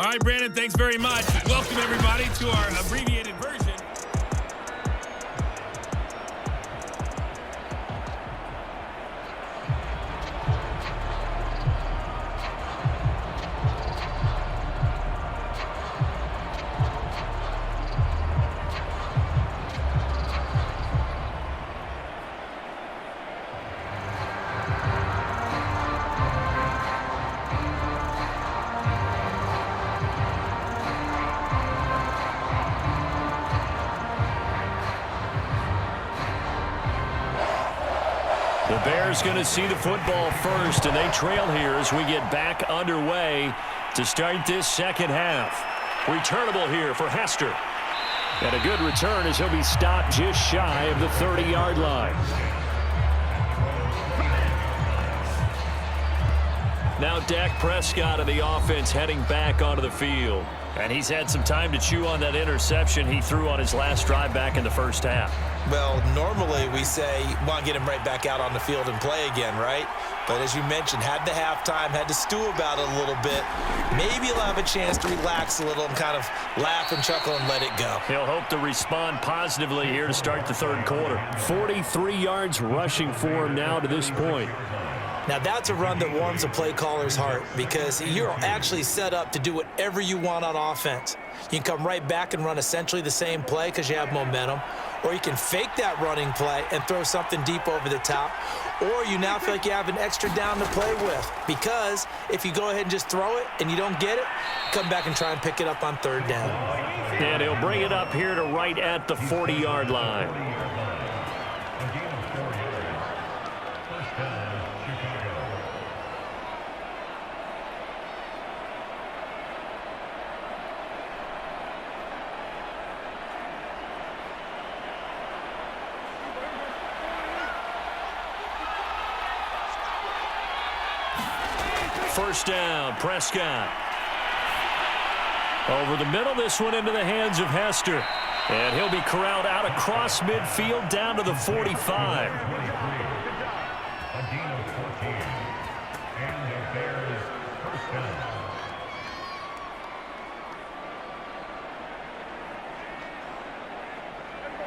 All right, Brandon, thanks very much. Welcome, everybody, to our abbreviated version. The Bears going to see the football first, and they trail here as we get back underway to start this second half. Returnable here for Hester. And a good return as he'll be stopped just shy of the 30-yard line. Now Dak Prescott of the offense heading back onto the field. And he's had some time to chew on that interception he threw on his last drive back in the first half. Well, normally we say, want to get him right back out on the field and play again, right? But as you mentioned, had the halftime, had to stew about it a little bit. Maybe he'll have a chance to relax a little and kind of laugh and chuckle and let it go. He'll hope to respond positively here to start the third quarter. 43 yards rushing for him now to this point. Now, that's a run that warms a play caller's heart because you're actually set up to do whatever you want on offense. You can come right back and run essentially the same play because you have momentum, or you can fake that running play and throw something deep over the top, or you now feel like you have an extra down to play with because if you go ahead and just throw it and you don't get it, come back and try and pick it up on third down. And he'll bring it up here to right at the 40-yard line. First down, Prescott. Over the middle, this one into the hands of Hester. And he'll be corralled out across midfield down to the 45.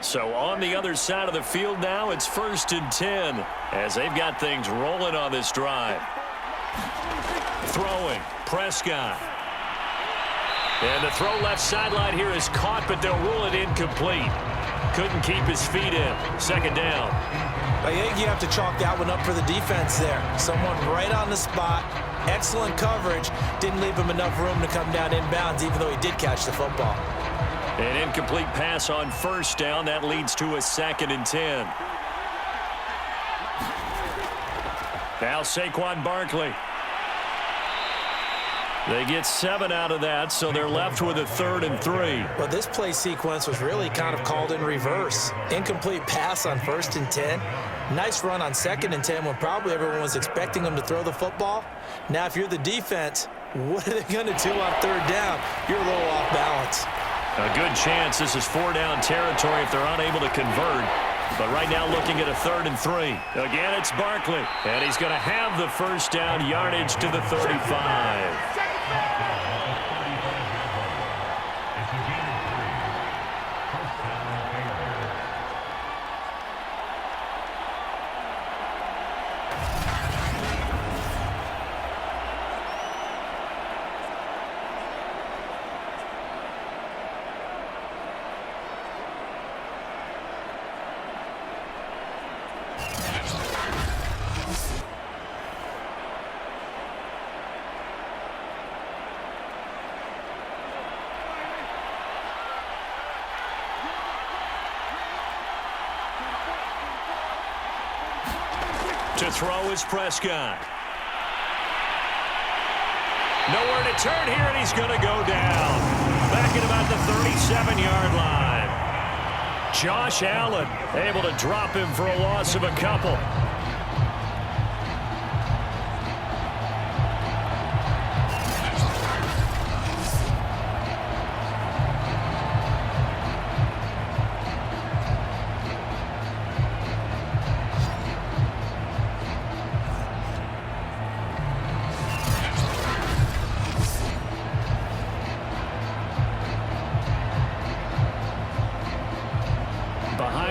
So on the other side of the field now, it's 1st and 10 as they've got things rolling on this drive. Throwing, Prescott. And the throw left sideline here is caught, but they'll rule it incomplete. Couldn't keep his feet in. Second down. I think you have to chalk that one up for the defense there. Someone right on the spot. Excellent coverage. Didn't leave him enough room to come down inbounds, even though he did catch the football. An incomplete pass on first down. That leads to a 2nd and 10. Now Saquon Barkley. They get 7 out of that, so they're left with a 3rd and 3. Well, this play sequence was really kind of called in reverse. Incomplete pass on 1st and 10. Nice run on 2nd and 10 when probably everyone was expecting them to throw the football. Now, if you're the defense, what are they going to do on 3rd down? You're a little off balance. A good chance this is 4-down territory if they're unable to convert. But right now looking at a 3rd and 3. Again, it's Barkley. And he's going to have the first down, yardage to the 35. To throw is Prescott. Nowhere to turn here, and he's going to go down. Back at about the 37-yard line. Josh Allen able to drop him for a loss of a couple.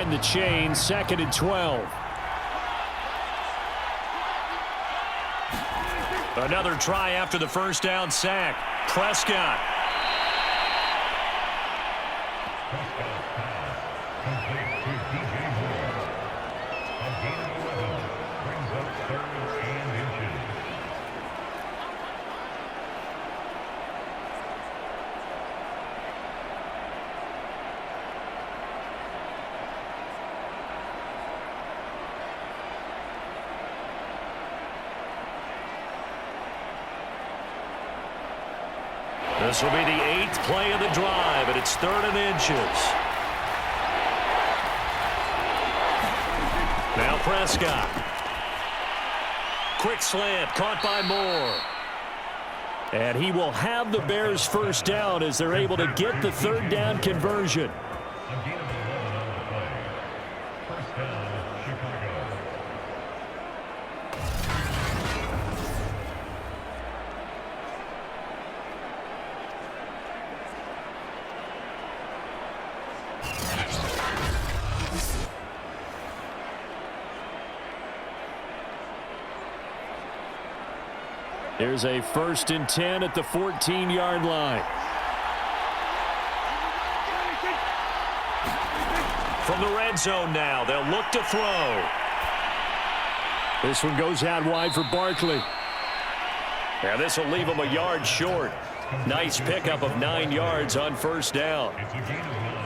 behind the chain, 2nd and 12. Another try after the first down sack. Prescott. This will be the 8th play of the drive, and it's 3rd and inches. Now Prescott. Quick slant, caught by Moore. And he will have the Bears first down as they're able to get the 3rd down conversion. Here's a 1st and 10 at the 14-yard line. From the red zone now, they'll look to throw. This one goes out wide for Barkley. Yeah, this will leave him a yard short. Nice pickup of 9 yards on first down.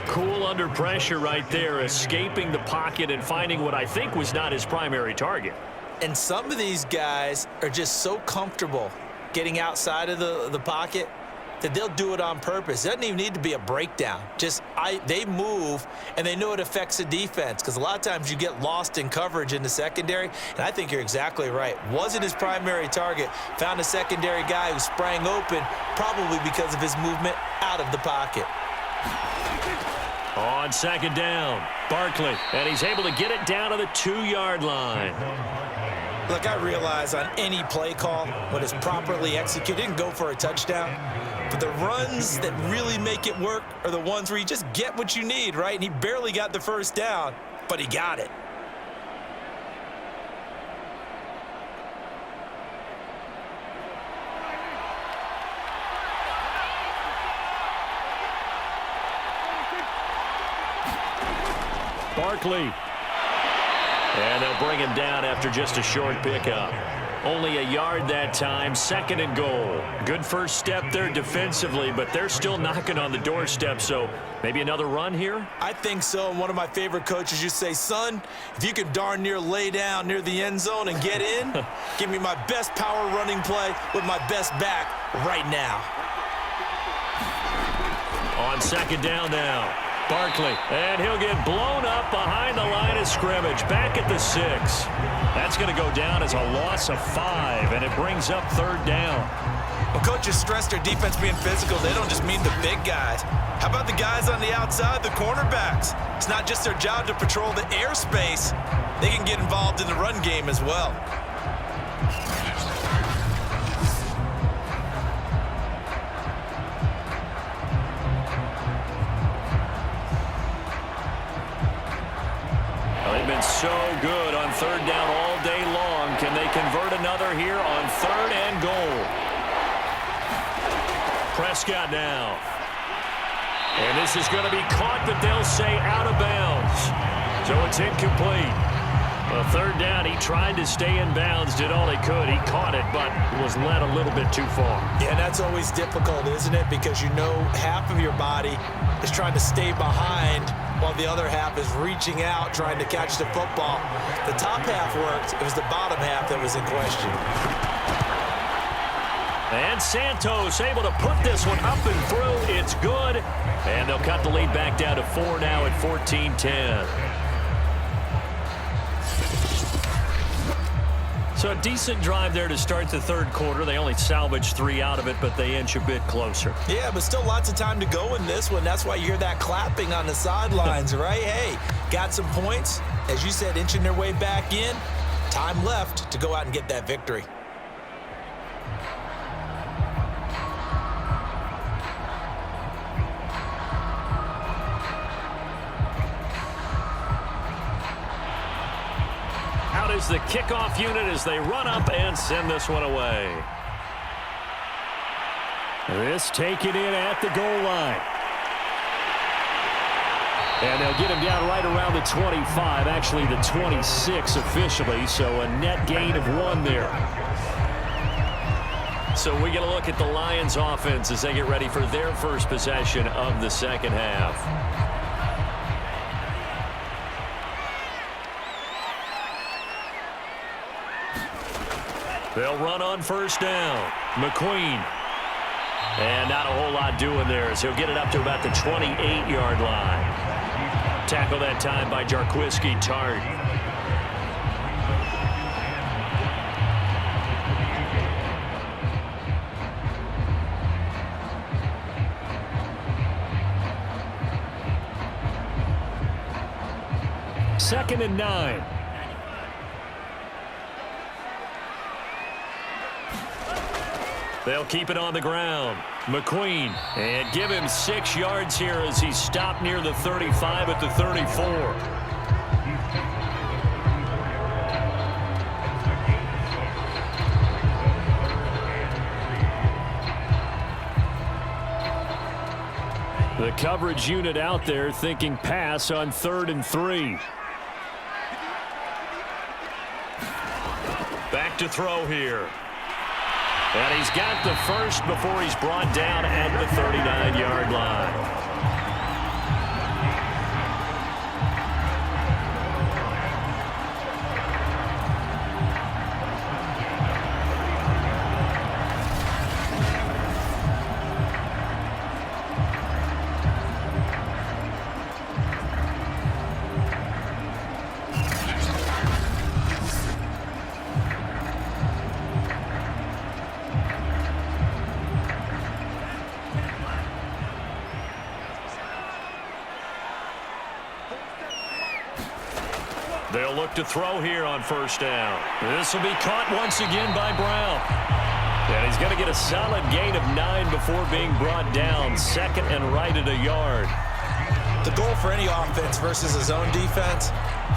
Cool under pressure right there, escaping the pocket and finding what I think was not his primary target. And some of these guys are just so comfortable getting outside of the pocket that they'll do it on purpose. It doesn't even need to be a breakdown. They move, and they know it affects the defense because a lot of times you get lost in coverage in the secondary, and I think you're exactly right. Wasn't his primary target. Found a secondary guy who sprang open, probably because of his movement out of the pocket. On 2nd down, Barkley, and he's able to get it down to the 2-yard line. Look, I realize on any play call, when it's properly executed, didn't go for a touchdown. But the runs that really make it work are the ones where you just get what you need, right? And he barely got the first down, but he got it. Barkley. And they'll bring him down after just a short pickup. Only a yard that time, 2nd and goal. Good first step there defensively, but they're still knocking on the doorstep, so maybe another run here? I think so. And one of my favorite coaches used to say, son, if you can darn near lay down near the end zone and get in, give me my best power running play with my best back right now. On 2nd down now, Barkley, and he'll get blown up behind the line of scrimmage, back at the 6. That's going to go down as a loss of 5, and it brings up 3rd down. Well, coaches stress their defense being physical. They don't just mean the big guys. How about the guys on the outside, the cornerbacks? It's not just their job to patrol the airspace. They can get involved in the run game as well. They've been so good on 3rd down all day long. Can they convert another here on 3rd and goal? Prescott now. And this is going to be caught, but they'll say out of bounds. So it's incomplete. Well, 3rd down, he tried to stay in bounds, did all he could. He caught it, but was led a little bit too far. Yeah, that's always difficult, isn't it? Because you know half of your body is trying to stay behind while the other half is reaching out, trying to catch the football. The top half worked. It was the bottom half that was in question. And Santos able to put this one up and through. It's good. And they'll cut the lead back down to 4 now at 14-10. So a decent drive there to start the 3rd quarter. They only salvaged 3 out of it, but they inch a bit closer. Yeah, but still lots of time to go in this one. That's why you hear that clapping on the sidelines, right? Hey, got some points. As you said, inching their way back in. Time left to go out and get that victory. is the kickoff unit as they run up and send this one away. This taken in at the goal line. And they'll get him down right around the 25, actually the 26 officially, so a net gain of 1 there. So we get a look at the Lions offense as they get ready for their first possession of the second half. They'll run on first down. McQueen. And not a whole lot doing there as he'll get it up to about the 28-yard line. Tackle that time by Jarquiski Tart. Second and 9. They'll keep it on the ground. McQueen, and give him 6 yards here as he stopped near the 35 at the 34. The coverage unit out there thinking pass on 3rd and 3. Back to throw here. And he's got the first before he's brought down at the 39-yard line. They'll look to throw here on first down. This will be caught once again by Brown. And he's going to get a solid gain of 9 before being brought down. Second and right at a yard. The goal for any offense versus a zone defense,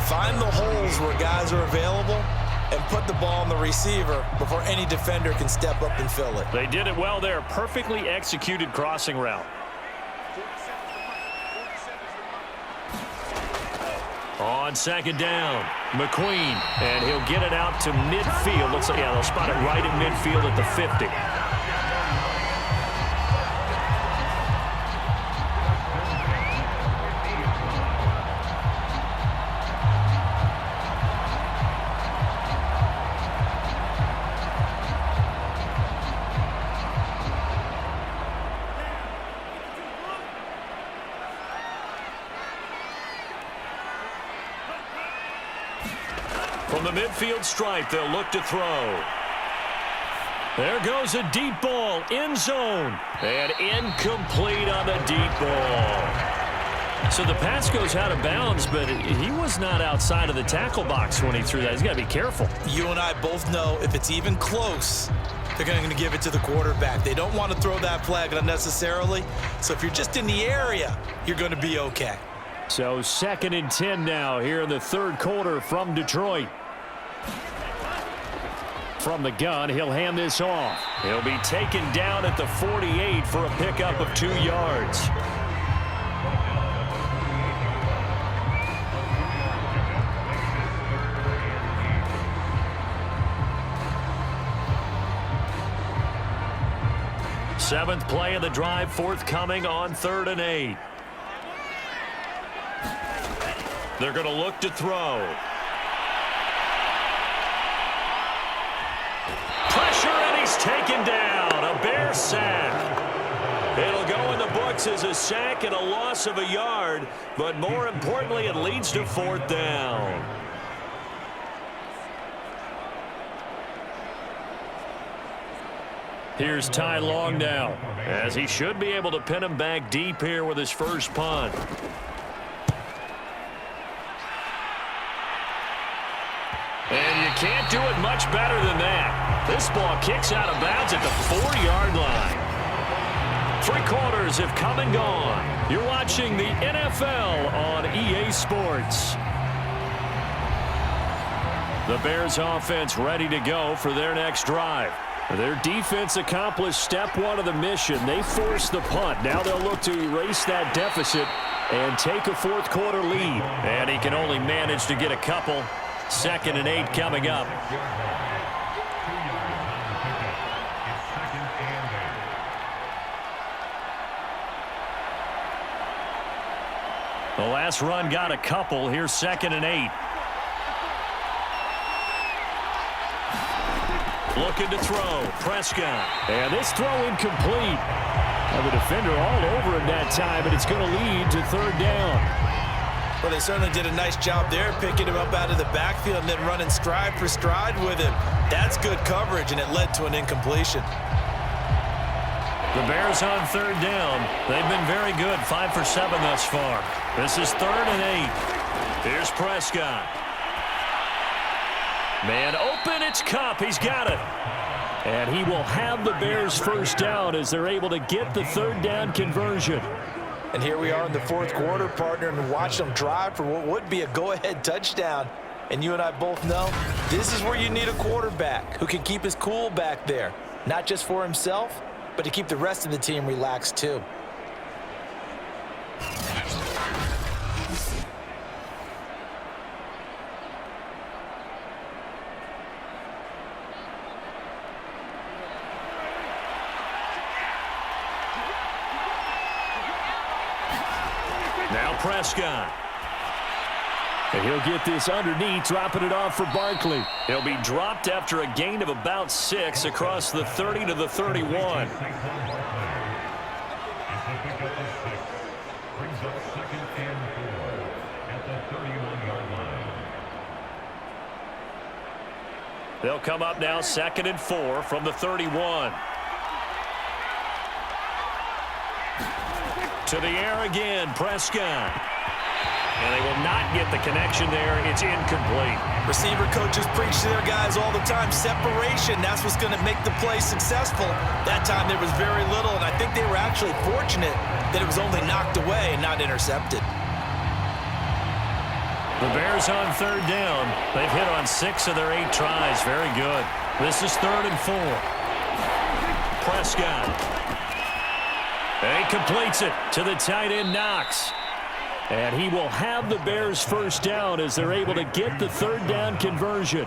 find the holes where guys are available and put the ball on the receiver before any defender can step up and fill it. They did it well there. Perfectly executed crossing route. On second down, McQueen, and he'll get it out to midfield. Looks like, yeah, they'll spot it right at midfield at the 50. From the midfield stripe, they'll look to throw. There goes a deep ball, end zone, and incomplete on the deep ball. So the pass goes out of bounds, but he was not outside of the tackle box when he threw that. He's got to be careful. You and I both know if it's even close, they're going to give it to the quarterback. They don't want to throw that flag unnecessarily. So if you're just in the area, you're going to be okay. So 2nd and 10 now here in the third quarter from Detroit. From the gun, he'll hand this off. He'll be taken down at the 48 for a pickup of 2 yards. Seventh play of the drive forthcoming on 3rd and 8. They're going to look to throw. Pressure, and he's taken down. A Bear sack. It'll go in the books as a sack and a loss of a yard, but more importantly, it leads to 4th down. Here's Ty Long now, as he should be able to pin him back deep here with his first punt. And you can't do it much better than that. This ball kicks out of bounds at the 4-yard line. 3 quarters have come and gone. You're watching the NFL on EA Sports. The Bears offense ready to go for their next drive. Their defense accomplished step one of the mission. They forced the punt. Now they'll look to erase that deficit and take a fourth quarter lead. And he can only manage to get a couple. 2nd and 8 coming up. The last run got a couple. Here's 2nd and 8. Looking to throw. Prescott. And this throw incomplete. And the defender all over him that time, and it's going to lead to 3rd down. Well, they certainly did a nice job there, picking him up out of the backfield and then running stride for stride with him. That's good coverage, and it led to an incompletion. The Bears on 3rd down. They've been very good, 5 for 7 thus far. This is 3rd and 8. Here's Prescott. Man open, it's Kupp. He's got it. And he will have the Bears first down as they're able to get the 3rd down conversion. And here we are in the 4th quarter, partner, and watch them drive for what would be a go-ahead touchdown. And you and I both know this is where you need a quarterback who can keep his cool back there, not just for himself, but to keep the rest of the team relaxed too. Now Prescott. And he'll get this underneath, dropping it off for Barkley. He'll be dropped after a gain of about 6 across the 30 to the 31. They'll come up now 2nd and 4 from the 31. To the air again, Prescott. And they will not get the connection there. It's incomplete. Receiver coaches preach to their guys all the time. Separation, that's what's going to make the play successful. That time there was very little, and I think they were actually fortunate that it was only knocked away and not intercepted. The Bears on 3rd down. They've hit on 6 of their 8 tries. Very good. This is 3rd and 4. Prescott. And he completes it to the tight end, Knox. And he will have the Bears first down as they're able to get the 3rd down conversion.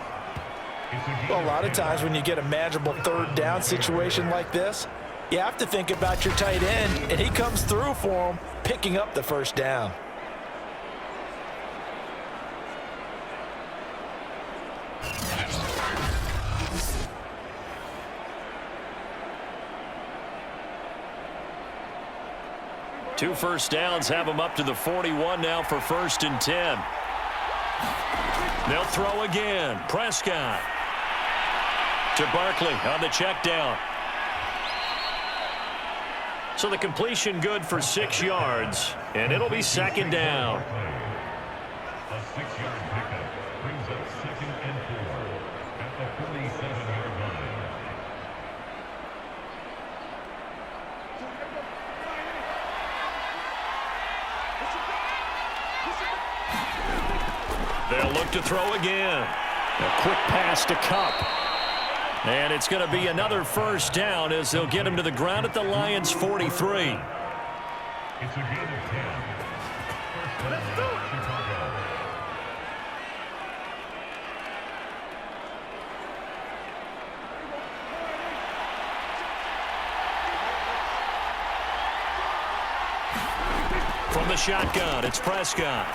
Well, a lot of times when you get a manageable 3rd down situation like this, you have to think about your tight end, and he comes through for him, picking up the first down. Two first downs have them up to the 41 now for 1st and 10. They'll throw again. Prescott to Barkley on the check down. So the completion good for 6 yards, and it'll be 2nd down. A 6-yard pickup brings up 2nd and 4 at the 47-yard line. They'll look to throw again. A quick pass to Kupp. And it's going to be another first down as they'll get him to the ground at the Lions' 43. It's a gain of 10. First down, Chicago. From the shotgun, it's Prescott.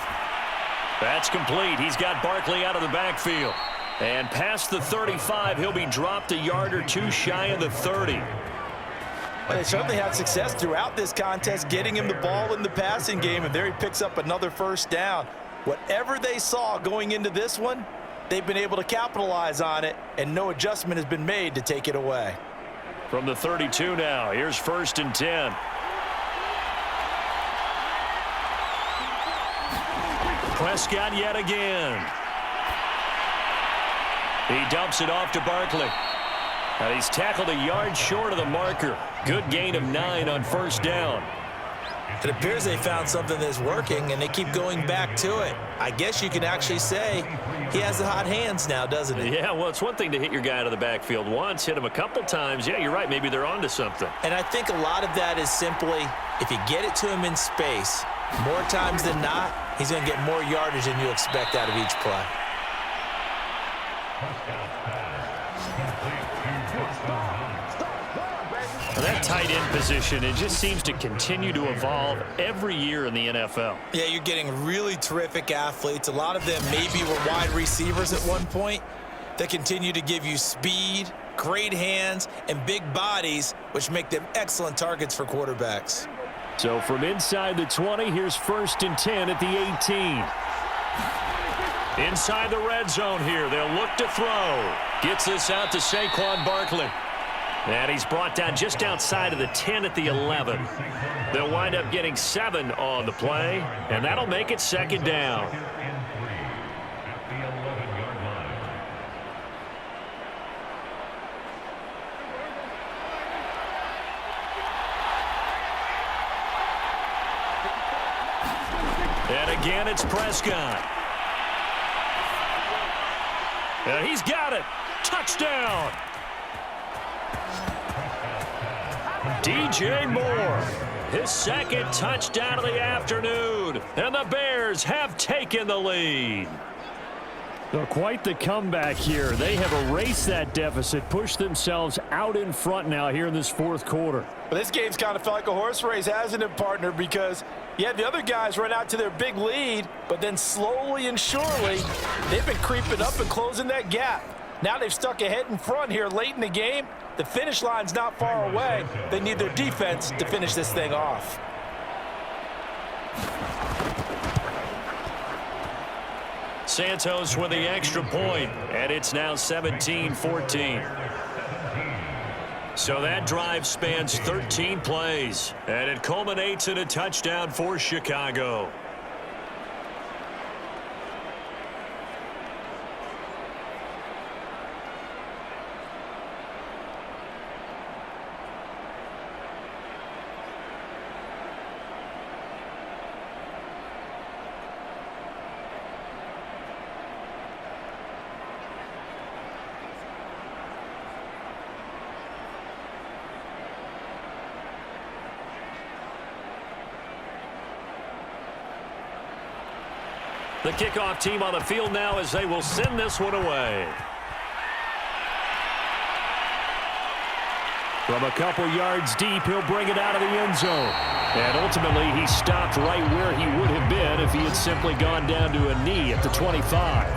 That's complete. He's got Barkley out of the backfield. And past the 35, he'll be dropped a yard or two shy of the 30. Well, they certainly had success throughout this contest, getting him the ball in the passing game, and there he picks up another first down. Whatever they saw going into this one, they've been able to capitalize on it, and no adjustment has been made to take it away. From the 32 now, here's 1st and 10. Prescott yet again. He dumps it off to Barkley. And he's tackled a yard short of the marker. Good gain of 9 on 1st down. It appears they found something that's working, and they keep going back to it. I guess you can actually say he has the hot hands now, doesn't he? Yeah, well, it's one thing to hit your guy out of the backfield once, hit him a couple times. Yeah, you're right. Maybe they're onto something. And I think a lot of that is simply if you get it to him in space, more times than not, he's going to get more yardage than you expect out of each play. That tight end position, it just seems to continue to evolve every year in the NFL. Yeah, you're getting really terrific athletes. A lot of them maybe were wide receivers at one point. They continue to give you speed, great hands, and big bodies, which make them excellent targets for quarterbacks. So from inside the 20, here's 1st and 10 at the 18. Inside the red zone here, they'll look to throw. Gets this out to Saquon Barkley. And he's brought down just outside of the 10 at the 11. They'll wind up getting 7 on the play, and that'll make it 2nd down. And again, it's Prescott. And he's got it. Touchdown. DJ Moore, his 2nd touchdown of the afternoon, and the Bears have taken the lead. So quite the comeback here. They have erased that deficit, pushed themselves out in front now here in this 4th quarter. But this game's kind of felt like a horse race, hasn't it, partner? Because you had the other guys run out to their big lead, but then slowly and surely, they've been creeping up and closing that gap. Now they've stuck ahead in front here late in the game. The finish line's not far away. They need their defense to finish this thing off. Santos with the extra point, and it's now 17-14. So that drive spans 13 plays, and it culminates in a touchdown for Chicago. The kickoff team on the field now as they will send this one away. From a couple yards deep, he'll bring it out of the end zone. And ultimately, he stopped right where he would have been if he had simply gone down to a knee at the 25.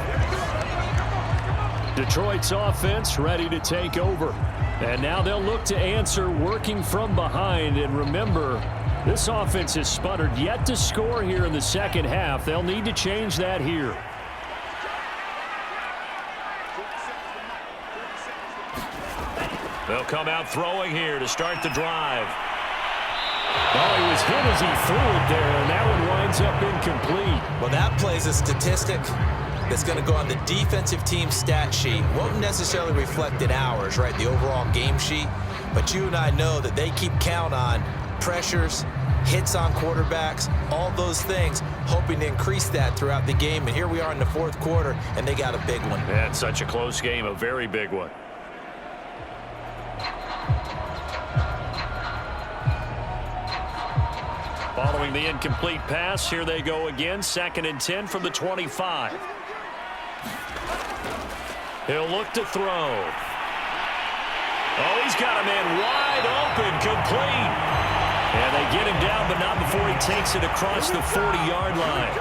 Detroit's offense ready to take over. And now they'll look to answer working from behind. And remember, this offense has sputtered yet to score here in the 2nd half. They'll need to change that here. They'll come out throwing here to start the drive. Oh, he was hit as he threw it there, and that one winds up incomplete. Well, that plays a statistic that's going to go on the defensive team stat sheet. Won't necessarily reflect in ours, right, the overall game sheet. But you and I know that they keep count on pressures, hits on quarterbacks, all those things, hoping to increase that throughout the game. And here we are in the 4th quarter, and they got a big one. Yeah, it's such a close game, a very big one. Following the incomplete pass, here they go again, 2nd and 10 from the 25. He'll look to throw. Oh, he's got a man wide open, complete. And they get him down, but not before he takes it across the 40-yard line.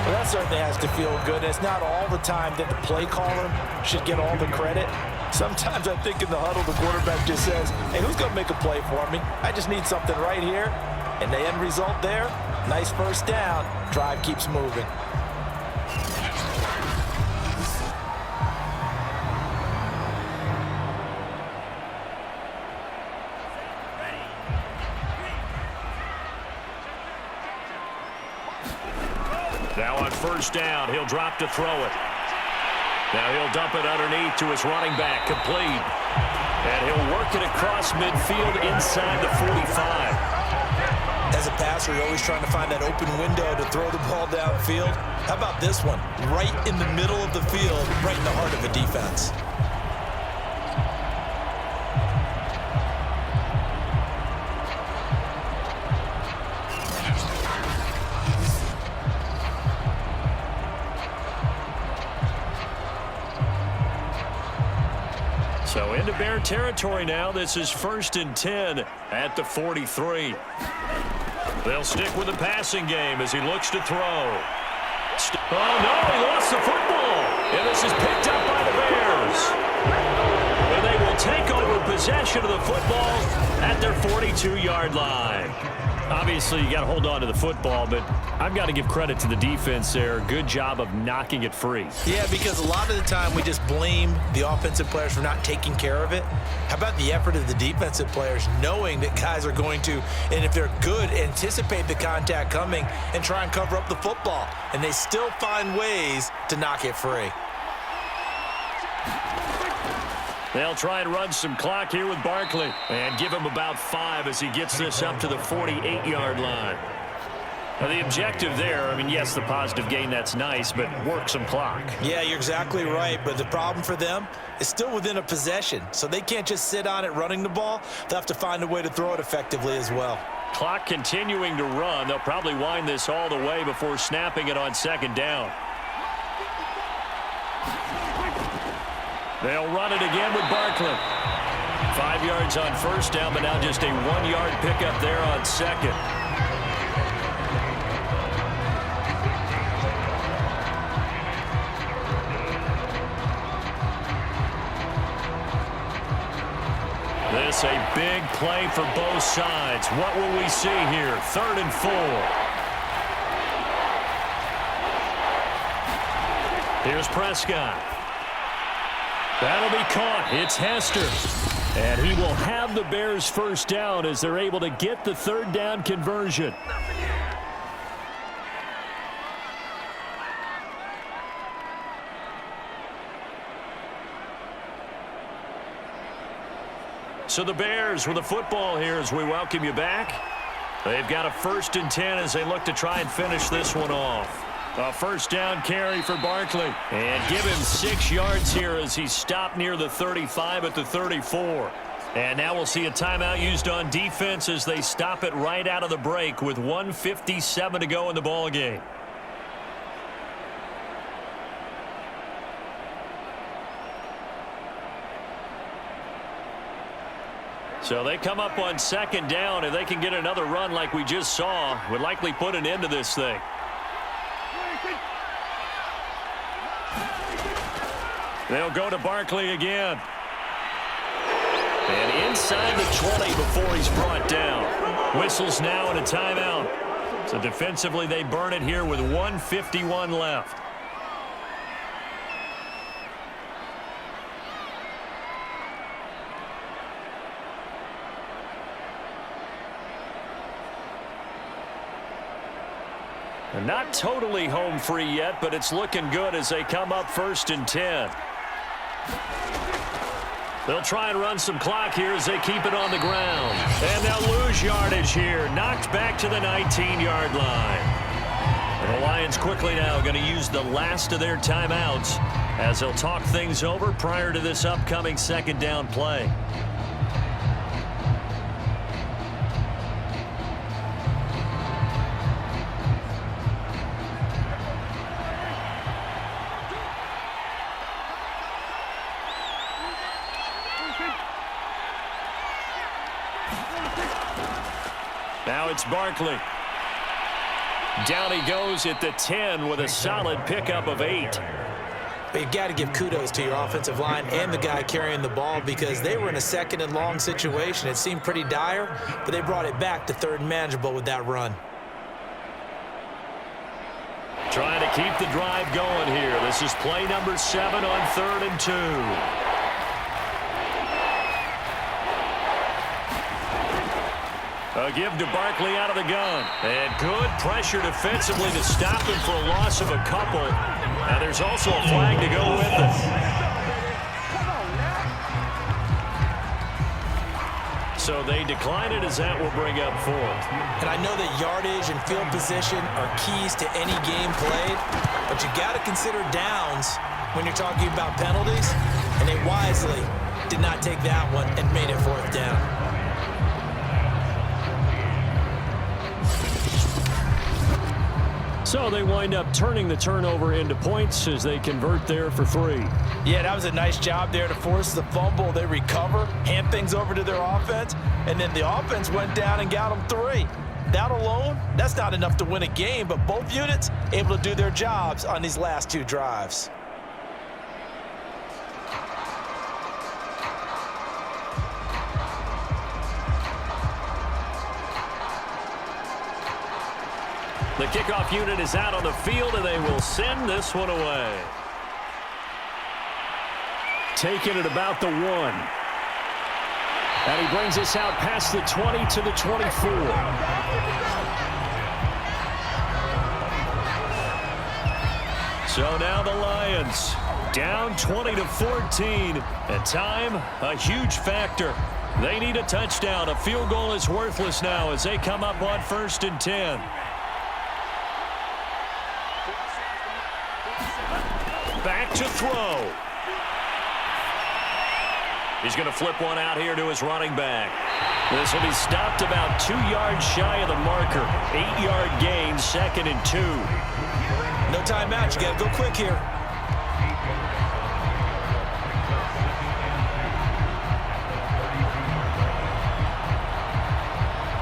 Well, that certainly has to feel good. It's not all the time that the play caller should get all the credit. Sometimes I think in the huddle, the quarterback just says, hey, who's going to make a play for me? I just need something right here. And the end result there, nice 1st down. Drive keeps moving. Now on 1st down, he'll drop to throw it. Now he'll dump it underneath to his running back, complete. And he'll work it across midfield inside the 45. As a passer, you're always trying to find that open window to throw the ball downfield. How about this one? Right in the middle of the field, right in the heart of a defense. So into Bear territory now. This is 1st and 10 at the 43. They'll stick with the passing game as he looks to throw. Oh, no, he lost the football. And this is picked up by the Bears. And they will take over possession of the football at their 42-yard line. Obviously, you got to hold on to the football, but I've got to give credit to the defense there. Good job of knocking it free. Yeah, because a lot of the time we just blame the offensive players for not taking care of it. How about the effort of the defensive players knowing that guys are going to, and if they're good, anticipate the contact coming and try and cover up the football. And they still find ways to knock it free. They'll try and run some clock here with Barkley and give him about 5 as he gets this up to the 48-yard line. Now, the objective there, I mean, yes, the positive gain, that's nice, but work some clock. Yeah, you're exactly right, but the problem for them is still within a possession, so they can't just sit on it running the ball. They'll have to find a way to throw it effectively as well. Clock continuing to run. They'll probably wind this all the way before snapping it on 2nd down. They'll run it again with Barkley. 5 yards on 1st down, but now just a 1-yard pickup there on 2nd. This a big play for both sides. What will we see here? 3rd and 4. Here's Prescott. That'll be caught. It's Hester. And he will have the Bears' 1st down as they're able to get the 3rd down conversion. So the Bears with the football here as we welcome you back. They've got a 1st and 10 as they look to try and finish this one off. A 1st down carry for Barkley. And give him 6 yards here as he stopped near the 35 at the 34. And now we'll see a timeout used on defense as they stop it right out of the break with 1:57 to go in the ballgame. So they come up on 2nd down, and they can get another run like we just saw. Would likely put an end to this thing. They'll go to Barkley again. And inside the 20 before he's brought down. Whistles now and a timeout. So defensively they burn it here with 1:51 left. They're not totally home free yet, but it's looking good as they come up 1st and 10. They'll try and run some clock here as they keep it on the ground. And they'll lose yardage here. Knocked back to the 19-yard line. And the Lions quickly now going to use the last of their timeouts as they'll talk things over prior to this upcoming 2nd down play. Now it's Barkley. Down he goes at the 10 with a solid pickup of 8. But you've got to give kudos to your offensive line and the guy carrying the ball because they were in a 2nd and long situation. It seemed pretty dire, but they brought it back to 3rd and manageable with that run. Trying to keep the drive going here. This is play number 7 on 3rd and 2. A give to Barkley out of the gun. And good pressure defensively to stop him for a loss of a couple. And there's also a flag to go with it. so they decline it as that will bring up fourth. And I know that yardage and field position are keys to any game played, but you got to consider downs when you're talking about penalties, and they wisely did not take that one and made it fourth down. So they wind up turning the turnover into points as they convert there for 3. Yeah, that was a nice job there to force the fumble. They recover, hand things over to their offense, and then the offense went down and got them 3. That alone, that's not enough to win a game, but both units able to do their jobs on these last 2 drives. The kickoff unit is out on the field, and they will send this one away. Taking it about the 1. And he brings us out past the 20 to the 24. So now the Lions down 20 to 14. And time, a huge factor. They need a touchdown. A field goal is worthless now as they come up on 1st and 10. Back to throw. He's going to flip one out here to his running back. This will be stopped about 2 yards shy of the marker. 8-yard gain, 2nd and 2. No timeout. You got to go quick here.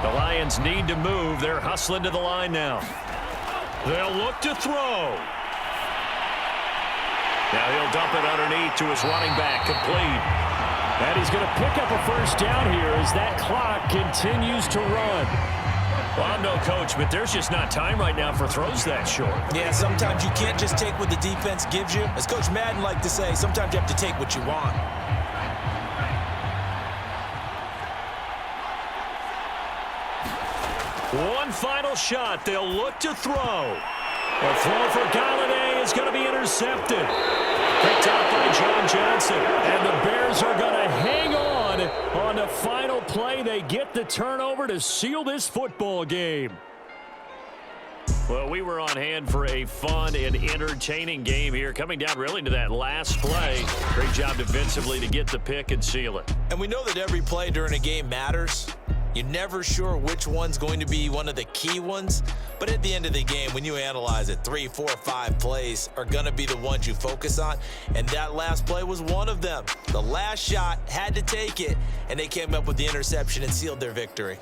The Lions need to move. They're hustling to the line now. They'll look to throw. Now he'll dump it underneath to his running back, complete. And he's going to pick up a 1st down here as that clock continues to run. Well, I'm no coach, but there's just not time right now for throws that short. Yeah, sometimes you can't just take what the defense gives you. As Coach Madden liked to say, sometimes you have to take what you want. One final shot. They'll look to throw. The throw for Galladay is going to be intercepted. Picked out by John Johnson. And the Bears are going to hang on the final play. They get the turnover to seal this football game. Well, we were on hand for a fun and entertaining game here. Coming down really to that last play. Great job defensively to get the pick and seal it. And we know that every play during a game matters. You're never sure which one's going to be one of the key ones. But at the end of the game, when you analyze it, 3, 4, 5 plays are going to be the ones you focus on. And that last play was one of them. The last shot had to take it, and they came up with the interception and sealed their victory.